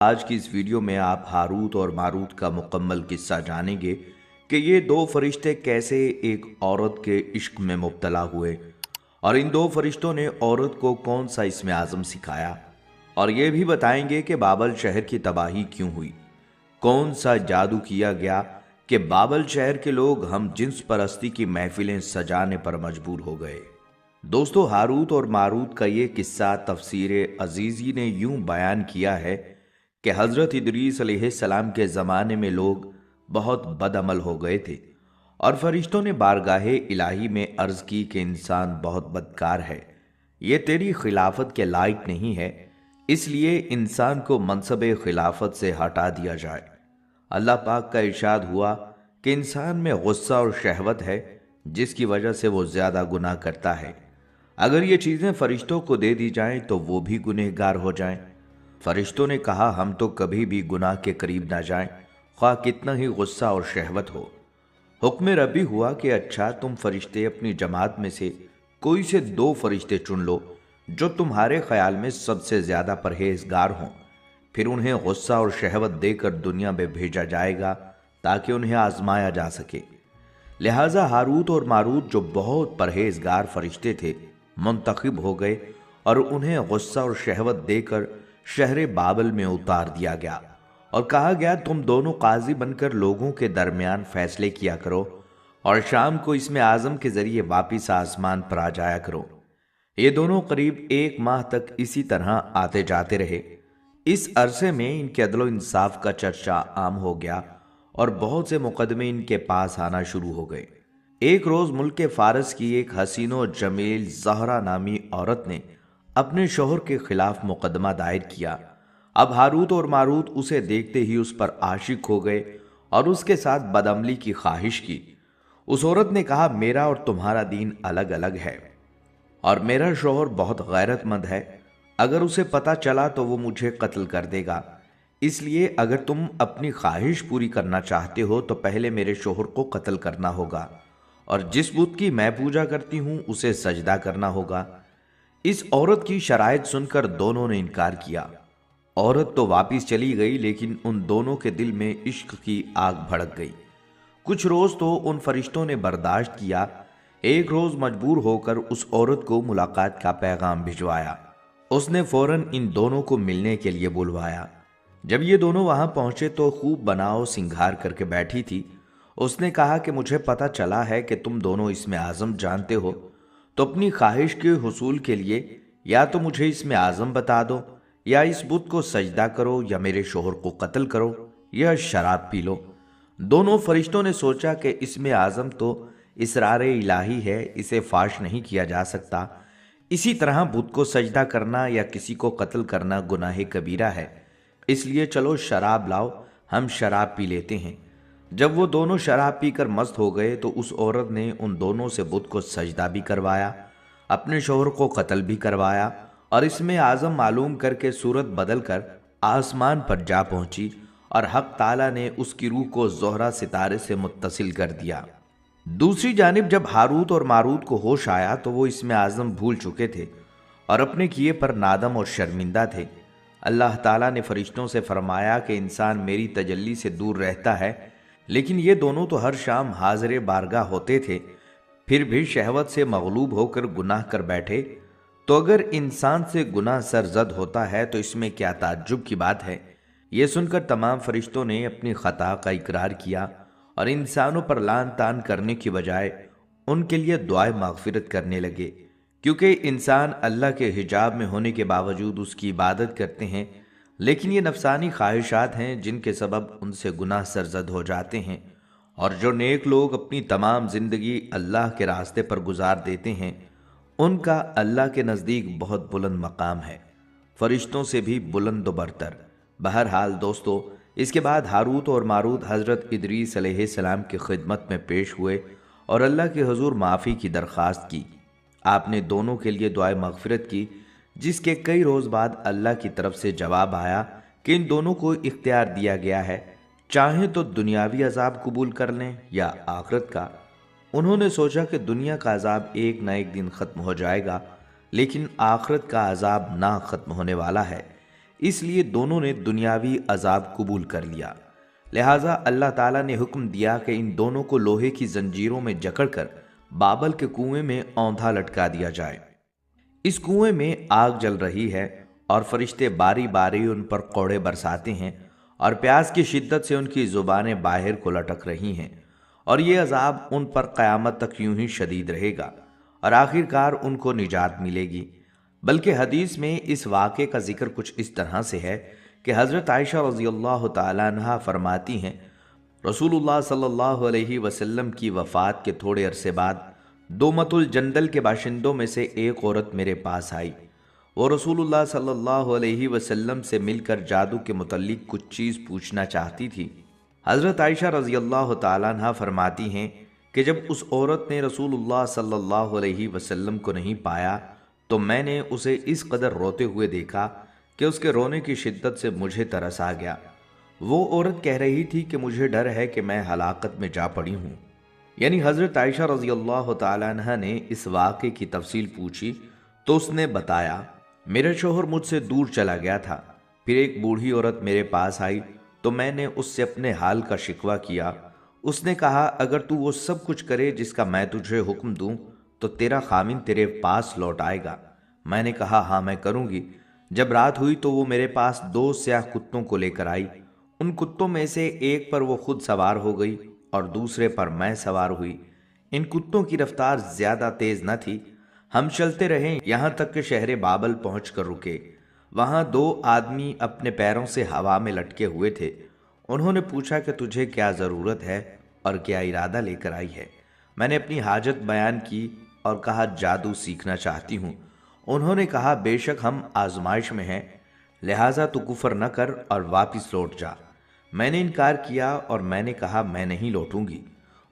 آج کی اس ویڈیو میں آپ ہاروت اور ماروت کا مکمل قصہ جانیں گے کہ یہ دو فرشتے کیسے ایک عورت کے عشق میں مبتلا ہوئے اور ان دو فرشتوں نے عورت کو کون سا اسم اعظم سکھایا، اور یہ بھی بتائیں گے کہ بابل شہر کی تباہی کیوں ہوئی، کون سا جادو کیا گیا کہ بابل شہر کے لوگ ہم جنس پرستی کی محفلیں سجانے پر مجبور ہو گئے۔ دوستو، ہاروت اور ماروت کا یہ قصہ تفسیر عزیزی نے یوں بیان کیا ہے کہ حضرت ادریس علیہ السلام کے زمانے میں لوگ بہت بد عمل ہو گئے تھے، اور فرشتوں نے بارگاہ الہی میں عرض کی کہ انسان بہت بدکار ہے، یہ تیری خلافت کے لائق نہیں ہے، اس لیے انسان کو منصب خلافت سے ہٹا دیا جائے۔ اللہ پاک کا ارشاد ہوا کہ انسان میں غصہ اور شہوت ہے، جس کی وجہ سے وہ زیادہ گناہ کرتا ہے۔ اگر یہ چیزیں فرشتوں کو دے دی جائیں تو وہ بھی گنہگار ہو جائیں۔ فرشتوں نے کہا ہم تو کبھی بھی گناہ کے قریب نہ جائیں، خواہ کتنا ہی غصہ اور شہوت ہو۔ حکم ربی ہوا کہ اچھا، تم فرشتے اپنی جماعت میں سے کوئی سے دو فرشتے چن لو جو تمہارے خیال میں سب سے زیادہ پرہیزگار ہوں، پھر انہیں غصہ اور شہوت دے کر دنیا میں بھیجا جائے گا تاکہ انہیں آزمایا جا سکے۔ لہٰذا ہاروت اور ماروت جو بہت پرہیزگار فرشتے تھے منتخب ہو گئے اور انہیں غصہ اور شہوت دے کر شہر بابل میں اتار دیا گیا، اور کہا گیا تم دونوں قاضی بن کر لوگوں کے درمیان فیصلے کیا کرو اور شام کو اسم اعظم کے ذریعے واپس آسمان پر آ جایا کرو۔ یہ دونوں قریب 1 ماہ تک اسی طرح آتے جاتے رہے۔ اس عرصے میں ان کے عدل و انصاف کا چرچا عام ہو گیا اور بہت سے مقدمے ان کے پاس آنا شروع ہو گئے۔ ایک روز ملک فارس کی ایک حسین و جمیل زہرا نامی عورت نے اپنے شوہر کے خلاف مقدمہ دائر کیا۔ اب ہاروت اور ماروت اسے دیکھتے ہی اس پر عاشق ہو گئے اور اس کے ساتھ بدعملی کی خواہش کی۔ اس عورت نے کہا میرا اور تمہارا دین الگ الگ ہے اور میرا شوہر بہت غیرت مند ہے، اگر اسے پتہ چلا تو وہ مجھے قتل کر دے گا، اس لیے اگر تم اپنی خواہش پوری کرنا چاہتے ہو تو پہلے میرے شوہر کو قتل کرنا ہوگا، اور جس بت کی میں پوجا کرتی ہوں اسے سجدہ کرنا ہوگا۔ اس عورت کی شرائط سن کر دونوں نے انکار کیا۔ عورت تو واپس چلی گئی، لیکن ان دونوں کے دل میں عشق کی آگ بھڑک گئی۔ کچھ روز تو ان فرشتوں نے برداشت کیا۔ ایک روز مجبور ہو کر اس عورت کو ملاقات کا پیغام بھجوایا۔ اس نے فوراً ان دونوں کو ملنے کے لیے بلوایا۔ جب یہ دونوں وہاں پہنچے تو خوب بناؤ سنگھار کر کے بیٹھی تھی۔ اس نے کہا کہ مجھے پتہ چلا ہے کہ تم دونوں اسم اعظم جانتے ہو، تو اپنی خواہش کے حصول کے لیے یا تو مجھے اسم اعظم بتا دو، یا اس بت کو سجدہ کرو، یا میرے شوہر کو قتل کرو، یا شراب پی لو۔ دونوں فرشتوں نے سوچا کہ اسم اعظم تو اسرار الہی ہے، اسے فاش نہیں کیا جا سکتا، اسی طرح بت کو سجدہ کرنا یا کسی کو قتل کرنا گناہ کبیرہ ہے، اس لیے چلو شراب لاؤ، ہم شراب پی لیتے ہیں۔ جب وہ دونوں شراب پی کر مست ہو گئے تو اس عورت نے ان دونوں سے بت کو سجدہ بھی کروایا، اپنے شوہر کو قتل بھی کروایا، اور اسم اعظم معلوم کر کے صورت بدل کر آسمان پر جا پہنچی، اور حق تعالیٰ نے اس کی روح کو زہرہ ستارے سے متصل کر دیا۔ دوسری جانب جب ہاروت اور ماروت کو ہوش آیا تو وہ اسم اعظم بھول چکے تھے اور اپنے کیے پر نادم اور شرمندہ تھے۔ اللہ تعالیٰ نے فرشتوں سے فرمایا کہ انسان میری تجلی سے دور رہتا ہے، لیکن یہ دونوں تو ہر شام حاضر بارگاہ ہوتے تھے، پھر بھی شہوت سے مغلوب ہو کر گناہ کر بیٹھے، تو اگر انسان سے گناہ سرزد ہوتا ہے تو اس میں کیا تعجب کی بات ہے۔ یہ سن کر تمام فرشتوں نے اپنی خطا کا اقرار کیا اور انسانوں پر لعن طعن کرنے کی بجائے ان کے لیے دعائے مغفرت کرنے لگے، کیونکہ انسان اللہ کے حجاب میں ہونے کے باوجود اس کی عبادت کرتے ہیں، لیکن یہ نفسانی خواہشات ہیں جن کے سبب ان سے گناہ سرزد ہو جاتے ہیں، اور جو نیک لوگ اپنی تمام زندگی اللہ کے راستے پر گزار دیتے ہیں ان کا اللہ کے نزدیک بہت بلند مقام ہے، فرشتوں سے بھی بلند و برتر۔ بہرحال دوستو، اس کے بعد ہاروت اور ماروت حضرت ادریس علیہ السلام کی خدمت میں پیش ہوئے اور اللہ کے حضور معافی کی درخواست کی۔ آپ نے دونوں کے لیے دعائے مغفرت کی، جس کے کئی روز بعد اللہ کی طرف سے جواب آیا کہ ان دونوں کو اختیار دیا گیا ہے، چاہیں تو دنیاوی عذاب قبول کر لیں یا آخرت کا۔ انہوں نے سوچا کہ دنیا کا عذاب ایک نہ ایک دن ختم ہو جائے گا، لیکن آخرت کا عذاب نہ ختم ہونے والا ہے، اس لیے دونوں نے دنیاوی عذاب قبول کر لیا۔ لہٰذا اللہ تعالیٰ نے حکم دیا کہ ان دونوں کو لوہے کی زنجیروں میں جکڑ کر بابل کے کنویں میں اوندھا لٹکا دیا جائے۔ اس کنویں میں آگ جل رہی ہے اور فرشتے باری باری ان پر کوڑے برساتے ہیں اور پیاس کی شدت سے ان کی زبانیں باہر کو لٹک رہی ہیں، اور یہ عذاب ان پر قیامت تک یوں ہی شدید رہے گا اور آخر کار ان کو نجات ملے گی۔ بلکہ حدیث میں اس واقعے کا ذکر کچھ اس طرح سے ہے کہ حضرت عائشہ رضی اللہ تعالیٰ عنہا فرماتی ہیں، رسول اللہ صلی اللہ علیہ وسلم کی وفات کے تھوڑے عرصے بعد دومت الجندل کے باشندوں میں سے ایک عورت میرے پاس آئی۔ وہ رسول اللہ صلی اللہ علیہ وسلم سے مل کر جادو کے متعلق کچھ چیز پوچھنا چاہتی تھی۔ حضرت عائشہ رضی اللہ تعالیٰ عنہ فرماتی ہیں کہ جب اس عورت نے رسول اللہ صلی اللہ علیہ وسلم کو نہیں پایا تو میں نے اسے اس قدر روتے ہوئے دیکھا کہ اس کے رونے کی شدت سے مجھے ترس آ گیا۔ وہ عورت کہہ رہی تھی کہ مجھے ڈر ہے کہ میں ہلاکت میں جا پڑی ہوں۔ یعنی حضرت عائشہ رضی اللہ تعالیٰ عنہ نے اس واقعے کی تفصیل پوچھی تو اس نے بتایا، میرا شوہر مجھ سے دور چلا گیا تھا، پھر ایک بوڑھی عورت میرے پاس آئی تو میں نے اس سے اپنے حال کا شکوہ کیا۔ اس نے کہا، اگر تو وہ سب کچھ کرے جس کا میں تجھے حکم دوں تو تیرا خامن تیرے پاس لوٹ آئے گا۔ میں نے کہا، ہاں میں کروں گی۔ جب رات ہوئی تو وہ میرے پاس 2 سیاہ کتوں کو لے کر آئی۔ ان کتوں میں سے ایک پر وہ خود سوار ہو گئی اور دوسرے پر میں سوار ہوئی۔ ان کتوں کی رفتار زیادہ تیز نہ تھی۔ ہم چلتے رہے یہاں تک کہ شہر بابل پہنچ کر رکے۔ وہاں 2 آدمی اپنے پیروں سے ہوا میں لٹکے ہوئے تھے۔ انہوں نے پوچھا کہ تجھے کیا ضرورت ہے اور کیا ارادہ لے کر آئی ہے؟ میں نے اپنی حاجت بیان کی اور کہا، جادو سیکھنا چاہتی ہوں۔ انہوں نے کہا، بے شک ہم آزمائش میں ہیں، لہٰذا تو کفر نہ کر اور واپس لوٹ جا۔ میں نے انکار کیا اور میں نے کہا، میں نہیں لوٹوں گی۔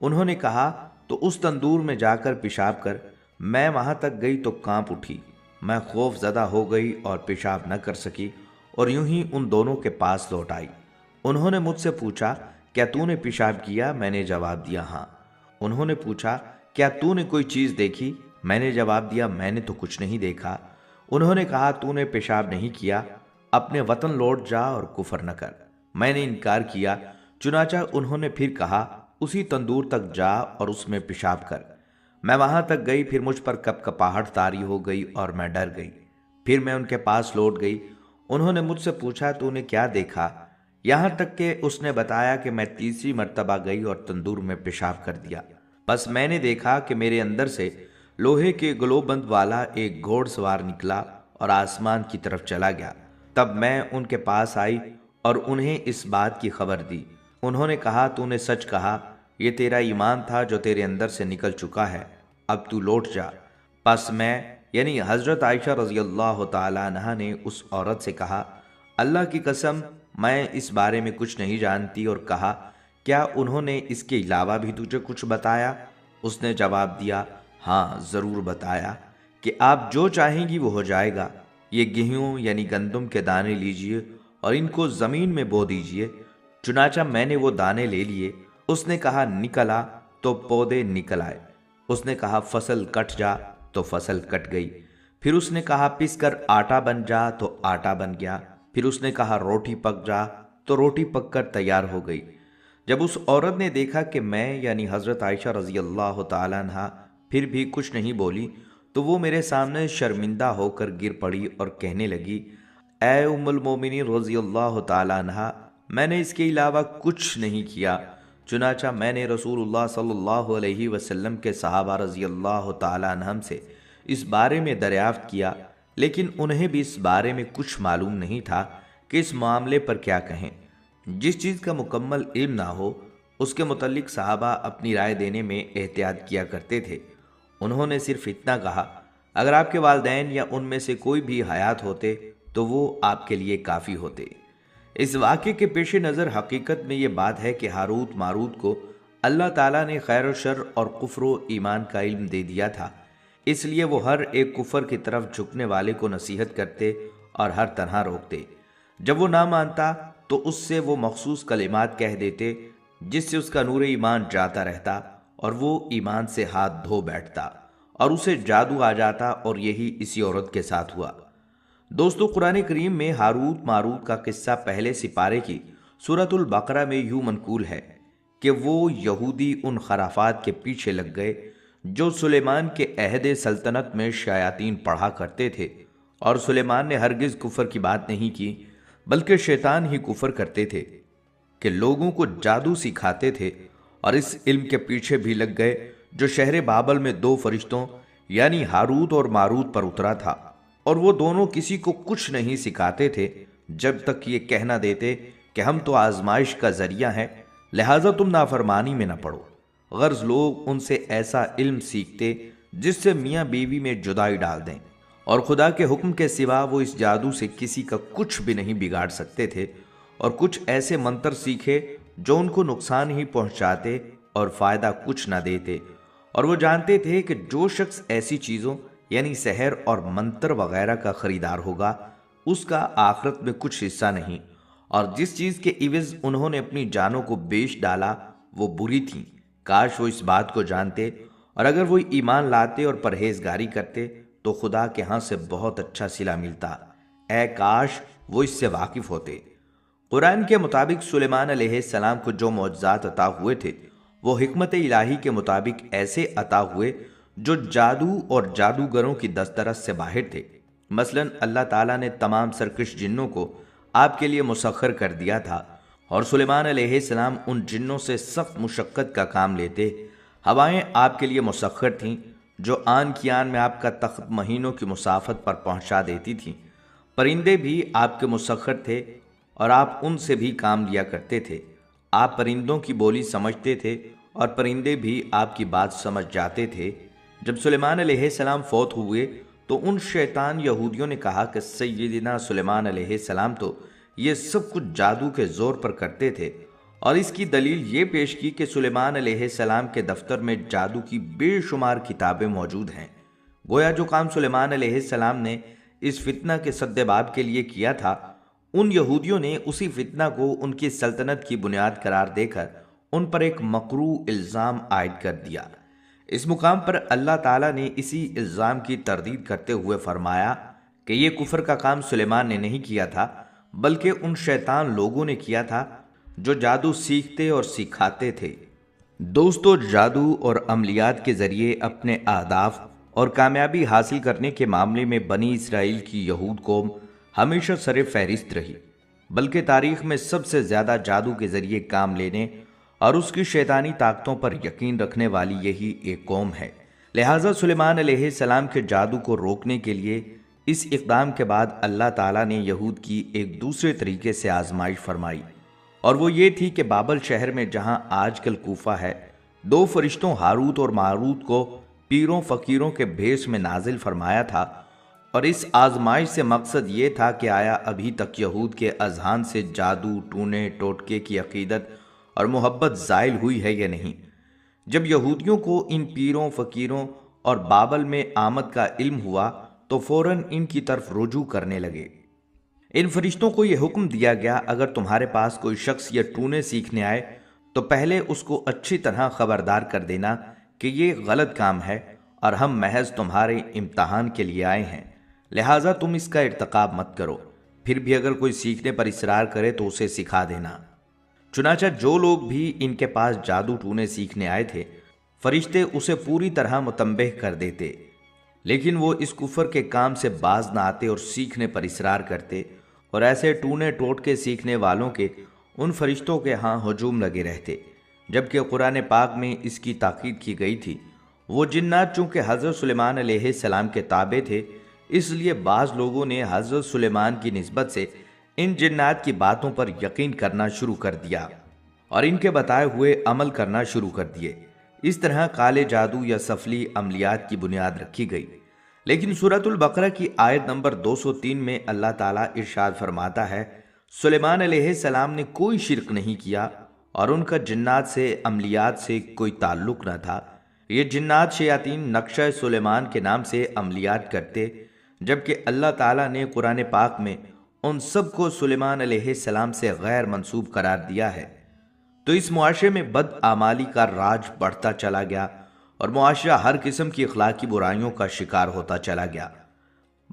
انہوں نے کہا، تو اس تندور میں جا کر پیشاب کر۔ میں وہاں تک گئی تو کانپ اٹھی۔ میں خوف زدہ ہو گئی اور پیشاب نہ کر سکی اور یوں ہی ان دونوں کے پاس لوٹ آئی۔ انہوں نے مجھ سے پوچھا، کیا تو نے پیشاب کیا؟ میں نے جواب دیا، ہاں۔ انہوں نے پوچھا، کیا تو نے کوئی چیز دیکھی؟ میں نے جواب دیا، میں نے تو کچھ نہیں دیکھا۔ انہوں نے کہا، تو نے پیشاب نہیں کیا، اپنے وطن لوٹ جا اور کفر نہ کر۔ میں نے انکار کیا۔ چنانچہ انہوں نے پھر کہا، اسی تندور تک جا اور اس میں پیشاب کر۔ میں وہاں تک گئی، پھر مجھ پر کپ کپاہٹ طاری ہو گئی اور میں ڈر گئی۔ پھر میں ان کے پاس لوٹ گئی۔ انہوں نے مجھ سے پوچھا، تو نے کیا دیکھا؟ یہاں تک کہ اس نے بتایا کہ میں 3ری مرتبہ گئی اور تندور میں پیشاب کر دیا۔ بس میں نے دیکھا کہ میرے اندر سے لوہے کے گلوبند والا ایک گھوڑ سوار نکلا اور آسمان کی طرف چلا گیا۔ تب میں ان کے پاس آئی اور انہیں اس بات کی خبر دی۔ انہوں نے کہا، تو نے سچ کہا، یہ تیرا ایمان تھا جو تیرے اندر سے نکل چکا ہے، اب تو لوٹ جا۔ پس میں یعنی حضرت عائشہ رضی اللہ تعالیٰ عنہا نے اس عورت سے کہا، اللہ کی قسم میں اس بارے میں کچھ نہیں جانتی، اور کہا، کیا انہوں نے اس کے علاوہ بھی تجھے کچھ بتایا؟ اس نے جواب دیا، ہاں ضرور بتایا کہ آپ جو چاہیں گی وہ ہو جائے گا۔ یہ گیہوں یعنی گندم کے دانے لیجئے اور ان کو زمین میں بو دیجئے۔ چنانچہ میں نے وہ دانے لے لیے۔ اس نے کہا، نکلا تو پودے نکل آئے۔ اس نے کہا، فصل کٹ جا تو فصل کٹ گئی۔ پھر اس نے کہا، پس کر آٹا بن جا تو آٹا بن گیا۔ پھر اس نے کہا، روٹی پک جا تو روٹی پک کر تیار ہو گئی۔ جب اس عورت نے دیکھا کہ میں یعنی حضرت عائشہ رضی اللہ تعالیٰ عنہ پھر بھی کچھ نہیں بولی تو وہ میرے سامنے شرمندہ ہو کر گر پڑی اور کہنے لگی، اے ام المومنین رضی اللہ تعالیٰ عنہ، میں نے اس کے علاوہ کچھ نہیں کیا۔ چنانچہ میں نے رسول اللہ صلی اللہ علیہ وسلم کے صحابہ رضی اللہ تعالیٰ عنہم سے اس بارے میں دریافت کیا، لیکن انہیں بھی اس بارے میں کچھ معلوم نہیں تھا کہ اس معاملے پر کیا کہیں۔ جس چیز کا مکمل علم نہ ہو اس کے متعلق صحابہ اپنی رائے دینے میں احتیاط کیا کرتے تھے۔ انہوں نے صرف اتنا کہا، اگر آپ کے والدین یا ان میں سے کوئی بھی حیات ہوتے تو وہ آپ کے لیے کافی ہوتے۔ اس واقعے کے پیش نظر حقیقت میں یہ بات ہے کہ ہاروت ماروت کو اللہ تعالیٰ نے خیر و شر اور کفر و ایمان کا علم دے دیا تھا، اس لیے وہ ہر ایک کفر کی طرف جھکنے والے کو نصیحت کرتے اور ہر طرح روکتے۔ جب وہ نہ مانتا تو اس سے وہ مخصوص کلمات کہہ دیتے جس سے اس کا نور ایمان جاتا رہتا اور وہ ایمان سے ہاتھ دھو بیٹھتا اور اسے جادو آ جاتا، اور یہی اسی عورت کے ساتھ ہوا۔ دوستو، قرآن کریم میں ہاروت ماروت کا قصہ پہلے سپارے کی سورۃ البقرہ میں یوں منقول ہے کہ وہ یہودی ان خرافات کے پیچھے لگ گئے جو سلیمان کے عہد سلطنت میں شیاطین پڑھا کرتے تھے، اور سلیمان نے ہرگز کفر کی بات نہیں کی بلکہ شیطان ہی کفر کرتے تھے کہ لوگوں کو جادو سکھاتے تھے، اور اس علم کے پیچھے بھی لگ گئے جو شہر بابل میں دو فرشتوں یعنی ہاروت اور ماروت پر اترا تھا، اور وہ دونوں کسی کو کچھ نہیں سکھاتے تھے جب تک یہ کہہ نہ دیتے کہ ہم تو آزمائش کا ذریعہ ہیں، لہٰذا تم نافرمانی میں نہ پڑو۔ غرض لوگ ان سے ایسا علم سیکھتے جس سے میاں بیوی میں جدائی ڈال دیں، اور خدا کے حکم کے سوا وہ اس جادو سے کسی کا کچھ بھی نہیں بگاڑ سکتے تھے، اور کچھ ایسے منتر سیکھے جو ان کو نقصان ہی پہنچاتے اور فائدہ کچھ نہ دیتے، اور وہ جانتے تھے کہ جو شخص ایسی چیزوں یعنی سحر اور منتر وغیرہ کا خریدار ہوگا اس کا آخرت میں کچھ حصہ نہیں، اور جس چیز کے عوض انہوں نے اپنی جانوں کو بیچ ڈالا وہ بری تھیں۔ کاش وہ اس بات کو جانتے، اور اگر وہ ایمان لاتے اور پرہیزگاری کرتے تو خدا کے ہاں سے بہت اچھا صلہ ملتا۔ اے کاش وہ اس سے واقف ہوتے۔ قرآن کے مطابق سلیمان علیہ السلام کو جو معجزات عطا ہوئے تھے وہ حکمت الہی کے مطابق ایسے عطا ہوئے جو جادو اور جادوگروں کی دسترس سے باہر تھے۔ مثلا اللہ تعالیٰ نے تمام سرکش جنوں کو آپ کے لیے مسخر کر دیا تھا، اور سلیمان علیہ السلام ان جنوں سے سخت مشقت کا کام لیتے۔ ہوائیں آپ کے لیے مسخر تھیں جو آن کی آن میں آپ کا تخت مہینوں کی مسافت پر پہنچا دیتی تھیں۔ پرندے بھی آپ کے مسخر تھے اور آپ ان سے بھی کام لیا کرتے تھے۔ آپ پرندوں کی بولی سمجھتے تھے اور پرندے بھی آپ کی بات سمجھ جاتے تھے۔ جب سلیمان علیہ السلام فوت ہوئے تو ان شیطان یہودیوں نے کہا کہ سیدنا سلیمان علیہ السلام تو یہ سب کچھ جادو کے زور پر کرتے تھے، اور اس کی دلیل یہ پیش کی کہ سلیمان علیہ السلام کے دفتر میں جادو کی بے شمار کتابیں موجود ہیں۔ گویا جو کام سلیمان علیہ السلام نے اس فتنہ کے سد باب کے لیے کیا تھا، ان یہودیوں نے اسی فتنہ کو ان کی سلطنت کی بنیاد قرار دے کر ان پر ایک مکروہ الزام عائد کر دیا۔ اس مقام پر اللہ تعالیٰ نے اسی الزام کی تردید کرتے ہوئے فرمایا کہ یہ کفر کا کام سلیمان نے نہیں کیا تھا بلکہ ان شیطان لوگوں نے کیا تھا جو جادو سیکھتے اور سکھاتے تھے۔ دوستو، جادو اور عملیات کے ذریعے اپنے اہداف اور کامیابی حاصل کرنے کے معاملے میں بنی اسرائیل کی یہود قوم ہمیشہ سر فہرست رہی، بلکہ تاریخ میں سب سے زیادہ جادو کے ذریعے کام لینے اور اس کی شیطانی طاقتوں پر یقین رکھنے والی یہی ایک قوم ہے۔ لہٰذا سلیمان علیہ السلام کے جادو کو روکنے کے لیے اس اقدام کے بعد اللہ تعالیٰ نے یہود کی ایک دوسرے طریقے سے آزمائش فرمائی، اور وہ یہ تھی کہ بابل شہر میں جہاں آج کل کوفہ ہے، دو فرشتوں ہاروت اور ماروت کو پیروں فقیروں کے بھیس میں نازل فرمایا تھا، اور اس آزمائش سے مقصد یہ تھا کہ آیا ابھی تک یہود کے اذہان سے جادو ٹونے ٹوٹکے کی عقیدت اور محبت زائل ہوئی ہے یا نہیں۔ جب یہودیوں کو ان پیروں فقیروں اور بابل میں آمد کا علم ہوا تو فوراً ان کی طرف رجوع کرنے لگے۔ ان فرشتوں کو یہ حکم دیا گیا اگر تمہارے پاس کوئی شخص یہ ٹونے سیکھنے آئے تو پہلے اس کو اچھی طرح خبردار کر دینا کہ یہ غلط کام ہے اور ہم محض تمہارے امتحان کے لیے آئے ہیں، لہٰذا تم اس کا ارتکاب مت کرو، پھر بھی اگر کوئی سیکھنے پر اصرار کرے تو اسے سکھا دینا۔ چنانچہ جو لوگ بھی ان کے پاس جادو ٹونے سیکھنے آئے تھے فرشتے اسے پوری طرح متنبہ کر دیتے، لیکن وہ اس کفر کے کام سے باز نہ آتے اور سیکھنے پر اصرار کرتے، اور ایسے ٹونے ٹوٹ کے سیکھنے والوں کے ان فرشتوں کے ہاں ہجوم لگے رہتے۔ جبکہ قرآن پاک میں اس کی تاکید کی گئی تھی۔ وہ جنات چونکہ حضرت سلیمان علیہ السلام کے تابع تھے، اس لیے بعض لوگوں نے حضرت سلیمان کی نسبت سے ان جنات کی باتوں پر یقین کرنا شروع کر دیا اور ان کے بتائے ہوئے عمل کرنا شروع کر دیے۔ اس طرح کالے جادو یا سفلی عملیات کی بنیاد رکھی گئی۔ لیکن سورۃ البقرہ کی آیت نمبر 203 میں اللہ تعالیٰ ارشاد فرماتا ہے، سلیمان علیہ السلام نے کوئی شرک نہیں کیا اور ان کا جنات سے عملیات سے کوئی تعلق نہ تھا۔ یہ جنات شیاطین نقشہ سلیمان کے نام سے عملیات کرتے، جبکہ اللہ تعالیٰ نے قرآن پاک میں ان سب کو سلیمان علیہ السلام سے غیر منسوب قرار دیا ہے۔ تو اس معاشرے میں بد اعمالی کا راج بڑھتا چلا گیا اور معاشرہ ہر قسم کی اخلاقی برائیوں کا شکار ہوتا چلا گیا۔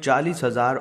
40,000